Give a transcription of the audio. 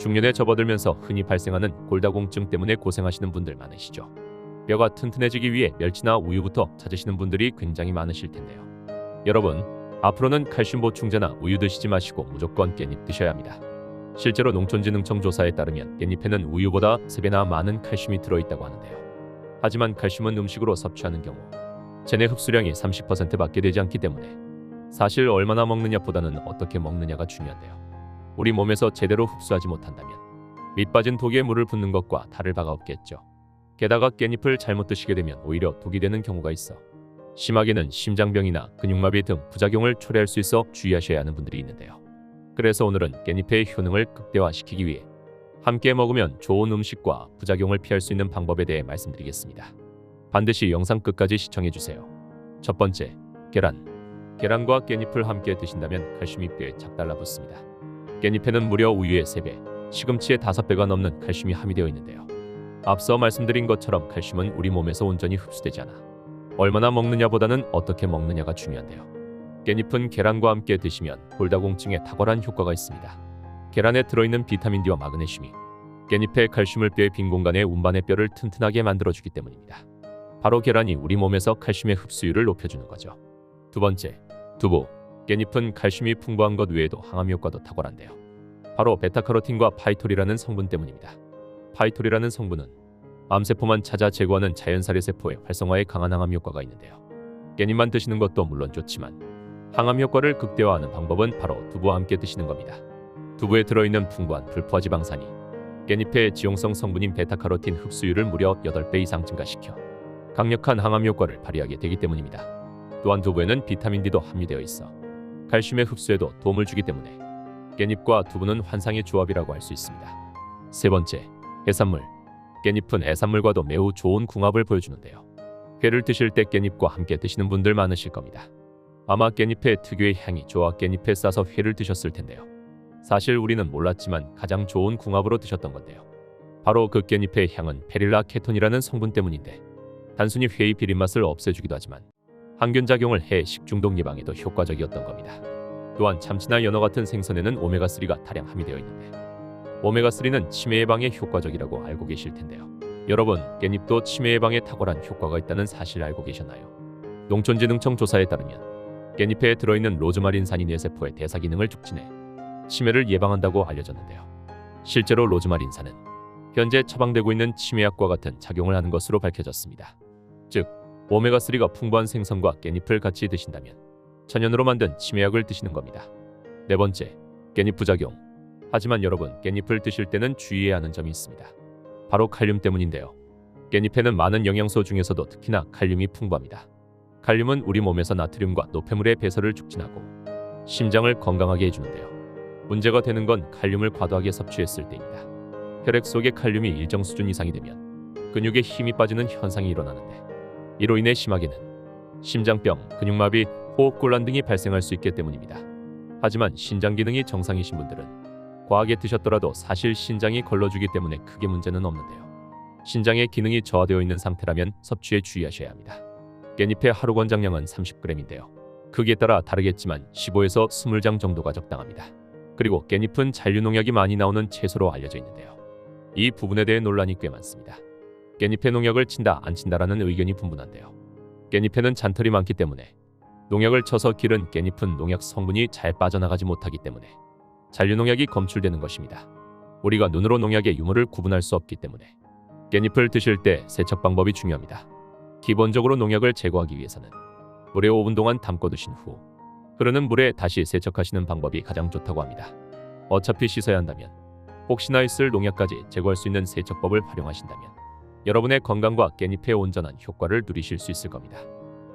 중년에 접어들면서 흔히 발생하는 골다공증 때문에 고생하시는 분들 많으시죠. 뼈가 튼튼해지기 위해 멸치나 우유부터 찾으시는 분들이 굉장히 많으실 텐데요. 여러분, 앞으로는 칼슘 보충제나 우유 드시지 마시고 무조건 깻잎 드셔야 합니다. 실제로 농촌진흥청 조사에 따르면 깻잎에는 우유보다 3배나 많은 칼슘이 들어있다고 하는데요. 하지만 칼슘은 음식으로 섭취하는 경우 체내 흡수량이 30%밖에 되지 않기 때문에 사실 얼마나 먹느냐보다는 어떻게 먹느냐가 중요한데요. 우리 몸에서 제대로 흡수하지 못한다면 밑 빠진 독에 물을 붓는 것과 다를 바가 없겠죠. 게다가 깻잎을 잘못 드시게 되면 오히려 독이 되는 경우가 있어 심하게는 심장병이나 근육마비 등 부작용을 초래할 수 있어 주의하셔야 하는 분들이 있는데요. 그래서 오늘은 깻잎의 효능을 극대화시키기 위해 함께 먹으면 좋은 음식과 부작용을 피할 수 있는 방법에 대해 말씀드리겠습니다. 반드시 영상 끝까지 시청해주세요. 첫 번째, 계란. 계란과 깻잎을 함께 드신다면 칼슘이 뼈에 착 달라붙습니다. 깻잎에는 무려 우유의 3배, 시금치의 5배가 넘는 칼슘이 함유되어 있는데요. 앞서 말씀드린 것처럼 칼슘은 우리 몸에서 온전히 흡수되지 않아 얼마나 먹느냐보다는 어떻게 먹느냐가 중요한데요. 깻잎은 계란과 함께 드시면 골다공증에 탁월한 효과가 있습니다. 계란에 들어있는 비타민 D와 마그네슘이 깻잎의 칼슘을 뼈의 빈 공간에 운반의 뼈를 튼튼하게 만들어주기 때문입니다. 바로 계란이 우리 몸에서 칼슘의 흡수율을 높여주는 거죠. 두 번째, 두부. 깻잎은 칼슘이 풍부한 것 외에도 항암 효과도 탁월한데요. 바로 베타카로틴과 파이톨이라는 성분 때문입니다. 파이톨이라는 성분은 암세포만 찾아 제거하는 자연살해세포의 활성화에 강한 항암 효과가 있는데요. 깻잎만 드시는 것도 물론 좋지만 항암 효과를 극대화하는 방법은 바로 두부와 함께 드시는 겁니다. 두부에 들어있는 풍부한 불포화 지방산이 깻잎의 지용성 성분인 베타카로틴 흡수율을 무려 8배 이상 증가시켜 강력한 항암 효과를 발휘하게 되기 때문입니다. 또한 두부에는 비타민 D도 함유되어 있어 칼슘의 흡수에도 도움을 주기 때문에 깻잎과 두부는 환상의 조합이라고 할 수 있습니다. 세 번째, 해산물. 깻잎은 해산물과도 매우 좋은 궁합을 보여주는데요. 회를 드실 때 깻잎과 함께 드시는 분들 많으실 겁니다. 아마 깻잎의 특유의 향이 좋아 깻잎에 싸서 회를 드셨을 텐데요. 사실 우리는 몰랐지만 가장 좋은 궁합으로 드셨던 건데요. 바로 그 깻잎의 향은 페릴라 케톤이라는 성분 때문인데 단순히 회의 비린맛을 없애주기도 하지만 항균 작용을 해 식중독 예방에도 효과적이었던 겁니다. 또한 참치나 연어 같은 생선에는 오메가3가 다량 함유되어 있는데 오메가3는 치매 예방에 효과적이라고 알고 계실 텐데요. 여러분, 깻잎도 치매 예방에 탁월한 효과가 있다는 사실 알고 계셨나요? 농촌진흥청 조사에 따르면 깻잎에 들어있는 로즈마린산이 뇌세포의 대사 기능을 촉진해 치매를 예방한다고 알려졌는데요. 실제로 로즈마린산은 현재 처방되고 있는 치매약과 같은 작용을 하는 것으로 밝혀졌습니다. 즉, 오메가3가 풍부한 생선과 깻잎을 같이 드신다면 천연으로 만든 치매약을 드시는 겁니다. 네 번째, 깻잎 부작용. 하지만 여러분, 깻잎을 드실 때는 주의해야 하는 점이 있습니다. 바로 칼륨 때문인데요. 깻잎에는 많은 영양소 중에서도 특히나 칼륨이 풍부합니다. 칼륨은 우리 몸에서 나트륨과 노폐물의 배설을 촉진하고 심장을 건강하게 해주는데요. 문제가 되는 건 칼륨을 과도하게 섭취했을 때입니다. 혈액 속의 칼륨이 일정 수준 이상이 되면 근육에 힘이 빠지는 현상이 일어나는데 이로 인해 심하게는 심장병, 근육마비, 호흡곤란 등이 발생할 수 있기 때문입니다. 하지만 신장 기능이 정상이신 분들은 과하게 드셨더라도 사실 신장이 걸러주기 때문에 크게 문제는 없는데요. 신장의 기능이 저하되어 있는 상태라면 섭취에 주의하셔야 합니다. 깻잎의 하루 권장량은 30g인데요. 크기에 따라 다르겠지만 15에서 20장 정도가 적당합니다. 그리고 깻잎은 잔류농약이 많이 나오는 채소로 알려져 있는데요. 이 부분에 대해 논란이 꽤 많습니다. 깻잎에 농약을 친다 안 친다라는 의견이 분분한데요. 깻잎에는 잔털이 많기 때문에 농약을 쳐서 기른 깻잎은 농약 성분이 잘 빠져나가지 못하기 때문에 잔류농약이 검출되는 것입니다. 우리가 눈으로 농약의 유무를 구분할 수 없기 때문에 깻잎을 드실 때 세척 방법이 중요합니다. 기본적으로 농약을 제거하기 위해서는 물에 5분 동안 담궈 두신 후 흐르는 물에 다시 세척하시는 방법이 가장 좋다고 합니다. 어차피 씻어야 한다면 혹시나 있을 농약까지 제거할 수 있는 세척법을 활용하신다면 여러분의 건강과 깻잎의 온전한 효과를 누리실 수 있을 겁니다.